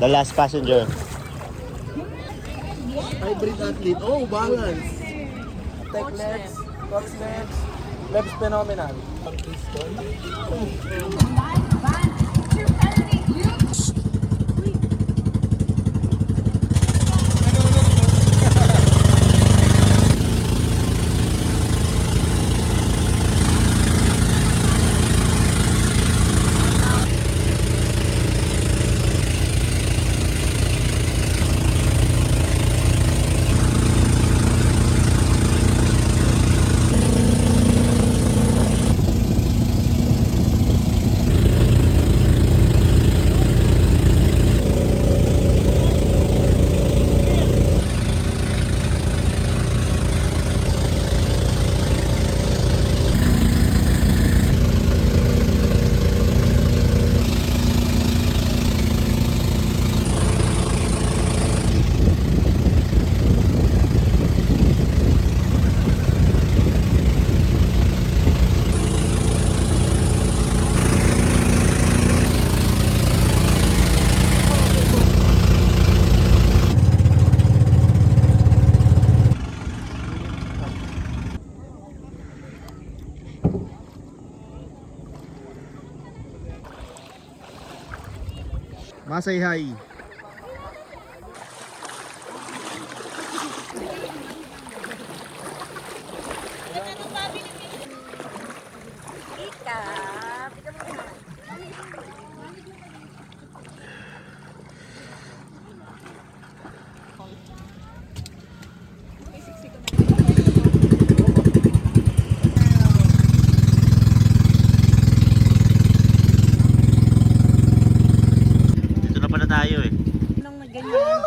The last passenger. Hybrid athlete. Oh, balance. Tech legs, cross legs, legs phenomenal. Masayhay. Dito na pala tayo eh. Nang ganyan.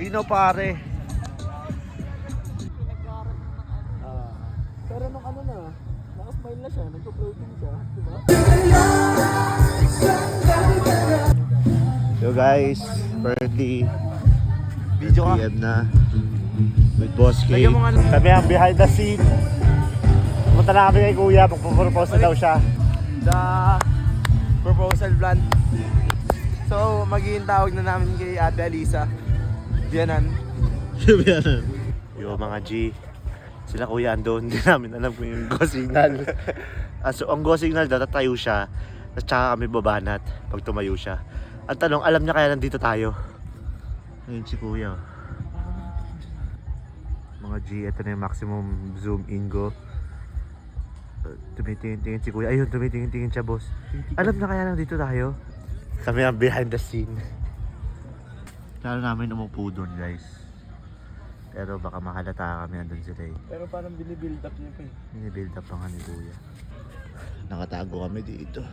Dino pare. Pero nung ano na, nakasmile na siya, nagpa-floating siya, diba? So guys, currently video PM na with Boss K. Lagyan mo nga lang. Kami ang behind the scene. Pumunta na kami kay Kuya, magpo-propose na daw siya. The proposal plan. So, magiging tawag na namin kay Ate Alisa. Biyanan. Yo mga G, sila Kuya andun, hindi namin alam kung yung go signal. So ang go signal daw, tatayo siya, at saka kami babanat pag tumayo siya. Ang tanong, alam niya kaya nandito tayo? Ayun si Kuya. Mga G, ito na yung maximum zoom in go. Tumitingin-tingin si Kuya. Ayun, tumitingin-tingin siya, boss. Alam na kaya nandito tayo? Kami ang behind the scene. Lalo namin umupo doon, guys. Pero baka mahalata kami andun sila eh. Pero parang binibuild up niya pa eh. Binibuild up pa nga ni Kuya. Nakatago kami dito.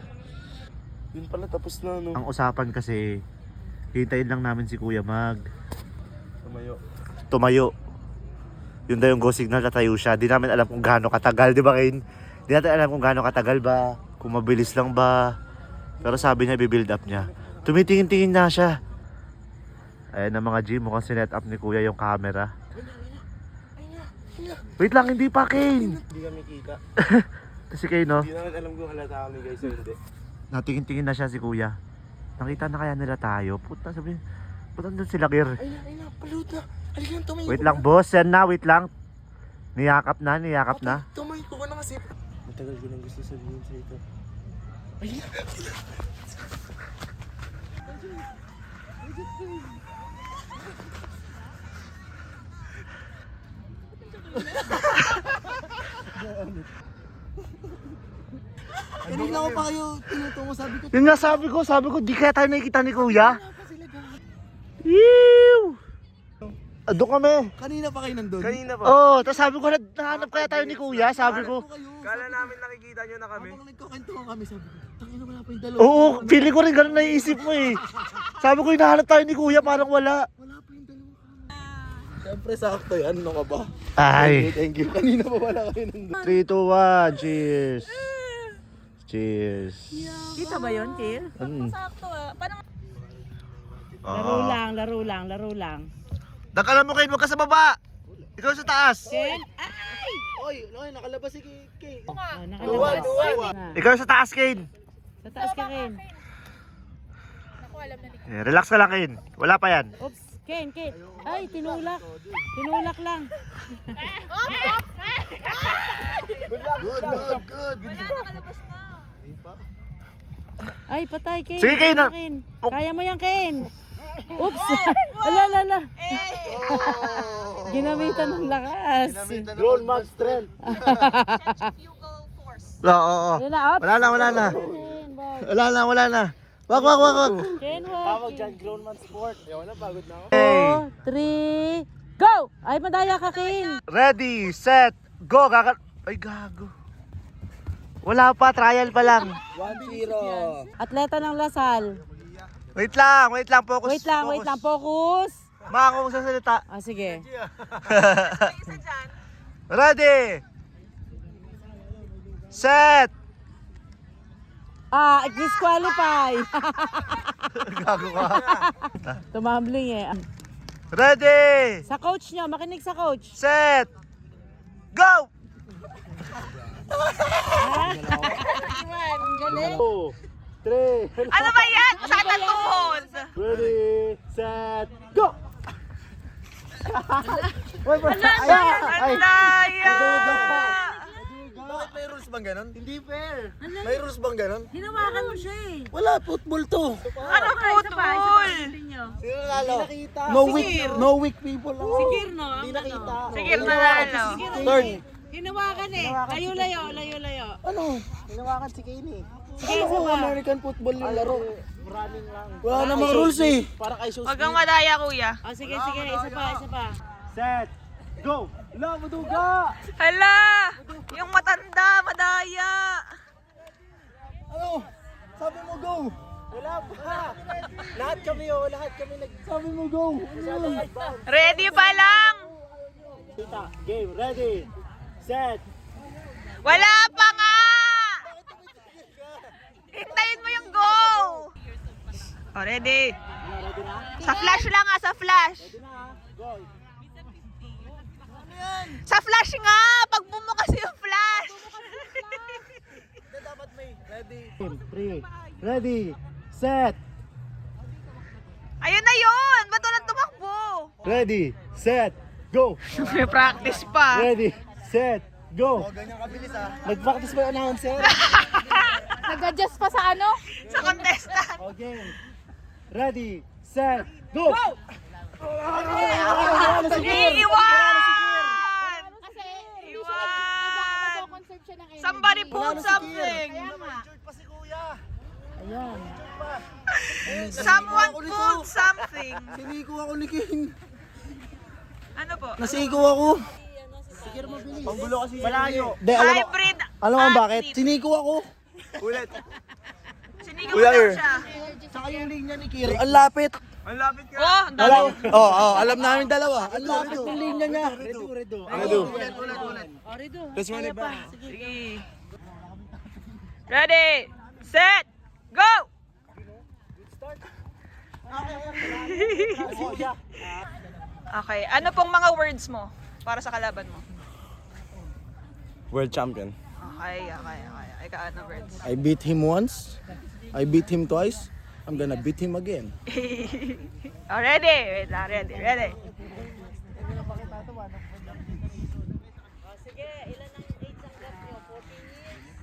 Yun pala, tapos na no. Ang usapan kasi, hintayin lang namin si Kuya tumayo. Yun daw yung go signal, tatayo siya. Di namin alam kung gaano katagal, di ba Kain? Di natin alam kung gaano katagal ba, kung mabilis lang ba. Pero sabi niya, bibuild up niya. Tumitingin-tingin na siya. Ayan na mga G, mukhang sinet up ni Kuya yung camera. Wait lang, hindi pa Kain. Hindi kami kita. Kasi Kain no, Hindi namin alam kung halata kami guys o hindi. natingin-tingin na siya si Kuya. Nakita na kaya nila tayo. Puta, sabi, puta doon sila Kir. Ay na, paluta. Halika na, tumayo. Wait lang boss, yan na, wait lang. Niyakap na. Tumayo ko na kasi. Matagal ko nang gusto sabihin sa ito. Ay na. Kanina ko pa kayo tinutungo, Yun nga sabi ko, di kaya tayo nakikita ni Kuya. Ew! Doon kami. Kanina pa kayo nandun? Kanina pa. Oo, tapos sabi ko, nahanap kaya tayo ni Kuya, sabi ko. Kala namin nakikita nyo na kami. Habang nagkakantuhan kami, sabi ko, tangina wala pa yung dalawa. Oo, feeling ko rin ganun naiisip mo eh. Sabi ko, hinahanap tayo ni Kuya, parang wala. Wala pa yung dalawa. Siyempre sakto yan, ano ka ba? Ay. Thank you. Kanina pa wala kayo nandun. 3, 2, 1, cheers. Cheers. Kita ba yun, Kir? Sakto ah. Parang Laro lang. Nakala mo kayo, wag ka sa baba. Ikaw sa taas. Ken? Oy, nakalabas si Kay. Nakalabas. Ah, Ikaw sa taas, Kane. Sa taas ka rin. ako alam na ni Relax ka lang, Kane. Wala pa yan. Oops, Ken. Ay, tinulak. Tinulak lang. Good. nakalabas na. Ay, patay, Ken. Sige, Ken, Kaya mo yan. Kaya mo yan, Ken. Oops. Ala. Ginamitan ng lakas. Grown man strength. Centrifugal force. Oo. Yun na, oops. Wala na. Ken, wag. Wala na. Wag. Ken, wag. grown man sport. Wala, pagod na ako. Hey. 2, 3, go! Ay, madaya ka, Ken. Ready, set, go. Ay, gago. Wala pa, trial pa lang. 1-0. Atleta ng Lasal. Wait lang, focus. Wait lang. Focus. Mga kung sasalita. Ah, sige. Isa dyan. Ready, set. Ah, disqualify. Gago ka. Tumambling eh. Ready, Sa coach nyo, makinig sa coach. set, go. Galing. 3. Ano ba yan? Masakit ang tuhod. Ready, set, go! Andaya! Bakit may rules bang ganon? Hindi fair. May rules bang ganon? Hinawakan mo siya eh. Wala, football to. Ano putol? Sino nalo? No weak people lang. Sigir no? Hindi nakita. Sige, nanalo. Third. Hinawakan eh. Layo. Ano? Hinawakan si Kane eh. Sige, isa pa. American football yung laro. Running lang. Wala namang rules eh. Para kay Huwag kang madaya, kuya. Oh, sige. Isa pa. Set. Go! Wala, maduga! Hala! Yung matanda, madaya. Ano? Sabi mo go! Wala pa! Lahat kami sabi mo go! Ready pa lang. Tita, game, ready, set! Wala pa nga! Hintayin mo yung go! Oh, ready? Sa flash lang nga, sa flash. Go! Sa flash nga! Pag bumukas yung flash! Dapat may ready. 3, ready, set! Ayun na yun! Ba't walang tumakbo? Ready, set, go! May practice pa. Ready, set, go! Ganyan kabilis ah. Nag-practice pa yung announcer. Nag-adjust pa sa ano? Sa contestant. Okay. Ready, set, go! Iiwan! Iwan! Somebody pull something! Ayan. Someone pulled something! Siniko ako ni King. Ano po? Nasiko ako. Panggulo kasi. Malayo. De, Hybrid alam mo bakit? athlete. Siniko ako. Ulit. Sinigaw mo daw siya. Saka yung linya ni Kir. Ang lapit. Oh, ang dami. Alam namin dalawa. Ang lapit ng linya niya. Redo. Ulit. Oh, Rido. Let's run it back. Sige. Ready, set, go! Okay, ano pong mga words mo para sa kalaban mo? World champion. Okay. Ay, ano words? I beat him once. I beat him twice. I'm gonna beat him again. Oh, ready? Wait lang, ready.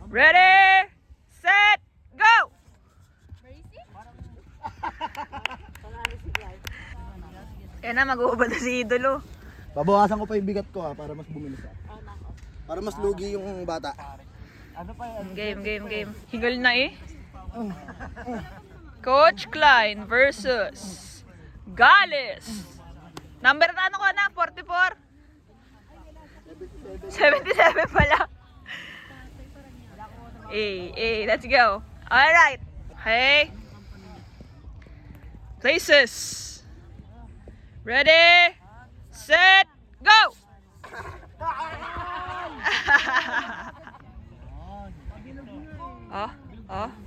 Ready, set, go! Yan na, mag-uubad na si Idolo. Babawasan ko pa yung bigat ko para mas bumilis para mas lugi yung bata. Game. Higal na eh. Coach Klein versus Gales Number na ano ko na? 44? 77 pala. Let's go. Alright. Hey. Places. Ready, set, go!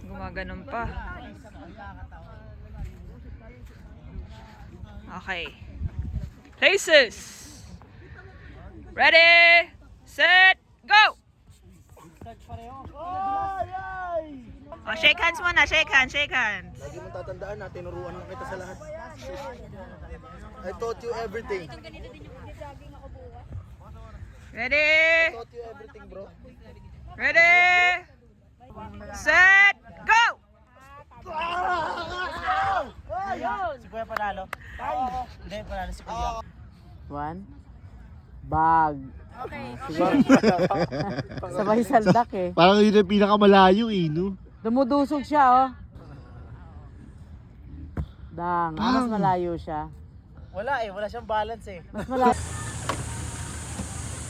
Gumaganon pa. Okay. Places. Ready, set, go! Shake hands muna, shake hands, shake hands. Lagi mong tatandaan na, tinuruan lang kita sa lahat. I taught you everything. Ready, Taught you everything, bro. ready, set, go! Si Kuya panalo? Hindi, panalo si Kuya. One. Bag. Okay. Siguro. Sabay saldak eh. Parang yun ang pinakamalayo eh, no? Dumudusog siya oh. Dang. Mas malayo siya. Wala eh, wala siyang balance eh. Mas malayo.